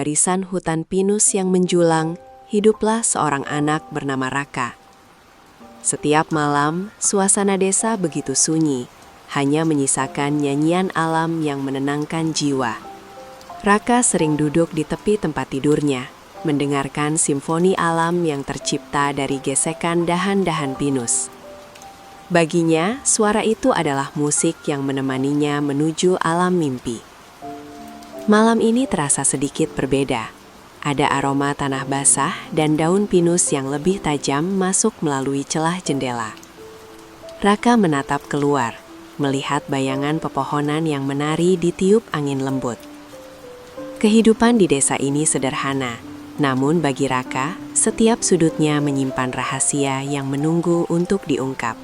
barisan hutan pinus yang menjulang, hiduplah seorang anak bernama Raka. Setiap malam, suasana desa begitu sunyi, hanya menyisakan nyanyian alam yang menenangkan jiwa. Raka sering duduk di tepi tempat tidurnya, mendengarkan simfoni alam yang tercipta dari gesekan dahan-dahan pinus. Baginya, suara itu adalah musik yang menemaninya menuju alam mimpi. Malam ini terasa sedikit berbeda. Ada aroma tanah basah dan daun pinus yang lebih tajam masuk melalui celah jendela. Raka menatap keluar, melihat bayangan pepohonan yang menari di tiup angin lembut. Kehidupan di desa ini sederhana, namun bagi Raka, setiap sudutnya menyimpan rahasia yang menunggu untuk diungkap.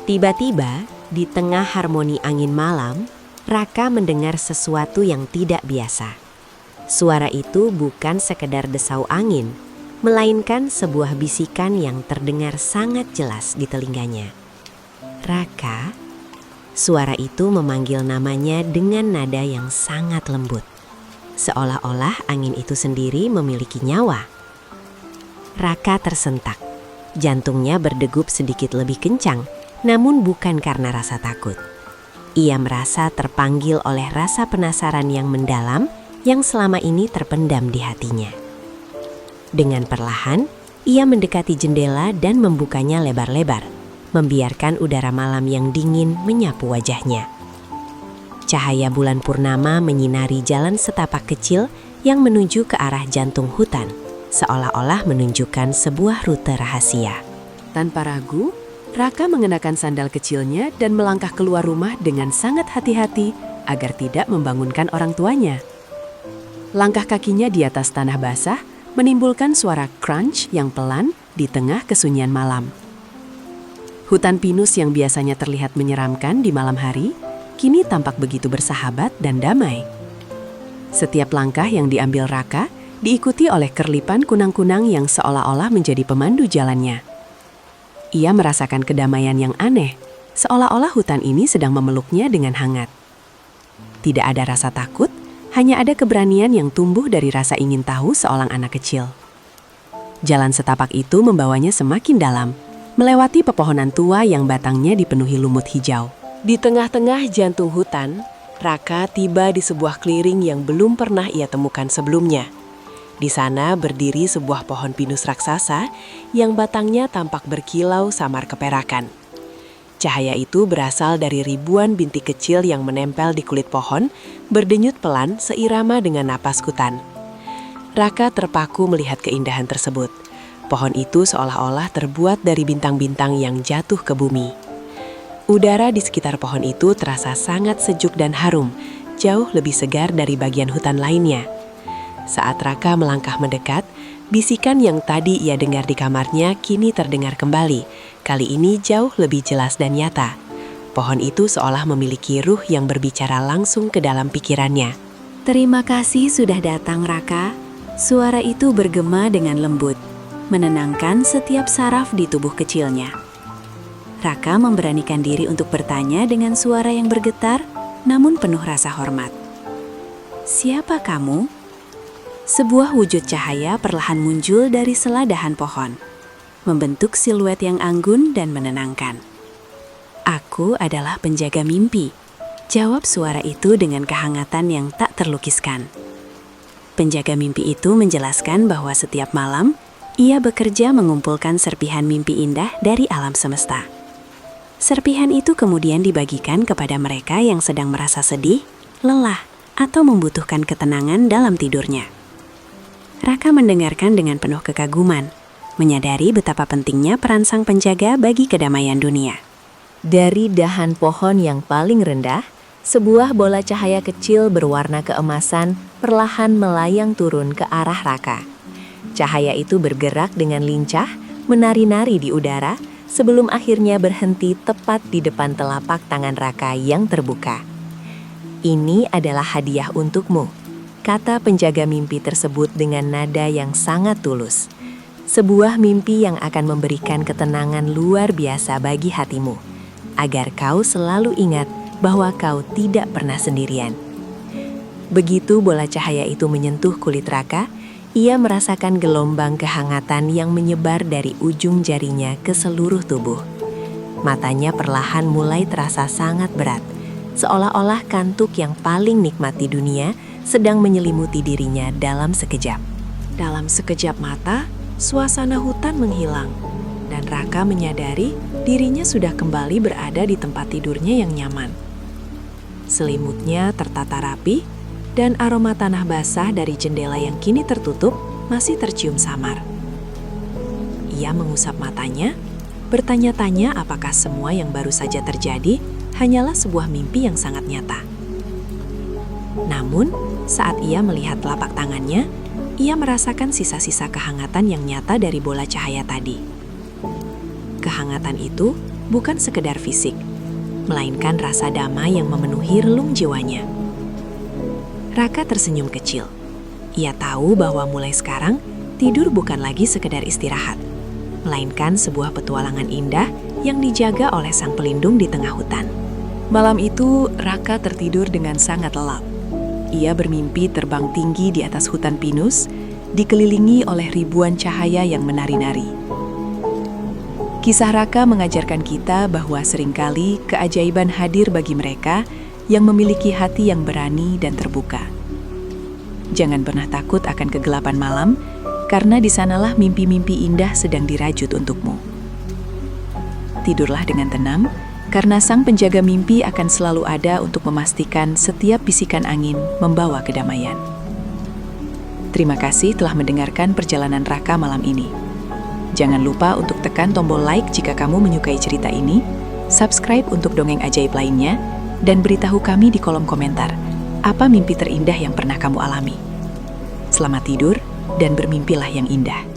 Tiba-tiba, di tengah harmoni angin malam, Raka mendengar sesuatu yang tidak biasa. Suara itu bukan sekedar desau angin, melainkan sebuah bisikan yang terdengar sangat jelas di telinganya. Raka, suara itu memanggil namanya dengan nada yang sangat lembut. Seolah-olah angin itu sendiri memiliki nyawa. Raka tersentak. Jantungnya berdegup sedikit lebih kencang, namun bukan karena rasa takut. Ia merasa terpanggil oleh rasa penasaran yang mendalam yang selama ini terpendam di hatinya. Dengan perlahan, ia mendekati jendela dan membukanya lebar-lebar, membiarkan udara malam yang dingin menyapu wajahnya. Cahaya bulan purnama menyinari jalan setapak kecil yang menuju ke arah jantung hutan, seolah-olah menunjukkan sebuah rute rahasia. Tanpa ragu, Raka mengenakan sandal kecilnya dan melangkah keluar rumah dengan sangat hati-hati agar tidak membangunkan orang tuanya. Langkah kakinya di atas tanah basah menimbulkan suara crunch yang pelan di tengah kesunyian malam. Hutan pinus yang biasanya terlihat menyeramkan di malam hari, kini tampak begitu bersahabat dan damai. Setiap langkah yang diambil Raka diikuti oleh kerlipan kunang-kunang yang seolah-olah menjadi pemandu jalannya. Ia merasakan kedamaian yang aneh, seolah-olah hutan ini sedang memeluknya dengan hangat. Tidak ada rasa takut, hanya ada keberanian yang tumbuh dari rasa ingin tahu seorang anak kecil. Jalan setapak itu membawanya semakin dalam, melewati pepohonan tua yang batangnya dipenuhi lumut hijau. Di tengah-tengah jantung hutan, Raka tiba di sebuah clearing yang belum pernah ia temukan sebelumnya. Di sana berdiri sebuah pohon pinus raksasa yang batangnya tampak berkilau samar keperakan. Cahaya itu berasal dari ribuan bintik kecil yang menempel di kulit pohon, berdenyut pelan seirama dengan napas hutan. Raka terpaku melihat keindahan tersebut. Pohon itu seolah-olah terbuat dari bintang-bintang yang jatuh ke bumi. Udara di sekitar pohon itu terasa sangat sejuk dan harum, jauh lebih segar dari bagian hutan lainnya. Saat Raka melangkah mendekat, bisikan yang tadi ia dengar di kamarnya kini terdengar kembali, kali ini jauh lebih jelas dan nyata. Pohon itu seolah memiliki ruh yang berbicara langsung ke dalam pikirannya. Terima kasih sudah datang, Raka. Suara itu bergema dengan lembut, menenangkan setiap saraf di tubuh kecilnya. Raka memberanikan diri untuk bertanya dengan suara yang bergetar, namun penuh rasa hormat. Siapa kamu? Sebuah wujud cahaya perlahan muncul dari sela dahan pohon, membentuk siluet yang anggun dan menenangkan. Aku adalah penjaga mimpi, jawab suara itu dengan kehangatan yang tak terlukiskan. Penjaga mimpi itu menjelaskan bahwa setiap malam, ia bekerja mengumpulkan serpihan mimpi indah dari alam semesta. Serpihan itu kemudian dibagikan kepada mereka yang sedang merasa sedih, lelah, atau membutuhkan ketenangan dalam tidurnya. Raka mendengarkan dengan penuh kekaguman, menyadari betapa pentingnya peran sang penjaga bagi kedamaian dunia. Dari dahan pohon yang paling rendah, sebuah bola cahaya kecil berwarna keemasan perlahan melayang turun ke arah Raka. Cahaya itu bergerak dengan lincah, menari-nari di udara, sebelum akhirnya berhenti tepat di depan telapak tangan Raka yang terbuka. Ini adalah hadiah untukmu, kata penjaga mimpi tersebut dengan nada yang sangat tulus. Sebuah mimpi yang akan memberikan ketenangan luar biasa bagi hatimu, agar kau selalu ingat bahwa kau tidak pernah sendirian. Begitu bola cahaya itu menyentuh kulit Raka, ia merasakan gelombang kehangatan yang menyebar dari ujung jarinya ke seluruh tubuh. Matanya perlahan mulai terasa sangat berat, seolah-olah kantuk yang paling nikmat di dunia sedang menyelimuti dirinya dalam sekejap. Dalam sekejap mata, suasana hutan menghilang, dan Raka menyadari dirinya sudah kembali berada di tempat tidurnya yang nyaman. Selimutnya tertata rapi, dan aroma tanah basah dari jendela yang kini tertutup masih tercium samar. Ia mengusap matanya, bertanya-tanya apakah semua yang baru saja terjadi hanyalah sebuah mimpi yang sangat nyata. Namun, saat ia melihat telapak tangannya, ia merasakan sisa-sisa kehangatan yang nyata dari bola cahaya tadi. Kehangatan itu bukan sekedar fisik, melainkan rasa damai yang memenuhi relung jiwanya. Raka tersenyum kecil. Ia tahu bahwa mulai sekarang, tidur bukan lagi sekedar istirahat, melainkan sebuah petualangan indah yang dijaga oleh sang pelindung di tengah hutan. Malam itu, Raka tertidur dengan sangat lelap. Ia bermimpi terbang tinggi di atas hutan pinus, dikelilingi oleh ribuan cahaya yang menari-nari. Kisah Raka mengajarkan kita bahwa seringkali keajaiban hadir bagi mereka yang memiliki hati yang berani dan terbuka. Jangan pernah takut akan kegelapan malam, karena di sanalah mimpi-mimpi indah sedang dirajut untukmu. Tidurlah dengan tenang, karena sang penjaga mimpi akan selalu ada untuk memastikan setiap bisikan angin membawa kedamaian. Terima kasih telah mendengarkan perjalanan Raka malam ini. Jangan lupa untuk tekan tombol like jika kamu menyukai cerita ini, subscribe untuk dongeng ajaib lainnya, dan beritahu kami di kolom komentar apa mimpi terindah yang pernah kamu alami. Selamat tidur dan bermimpilah yang indah.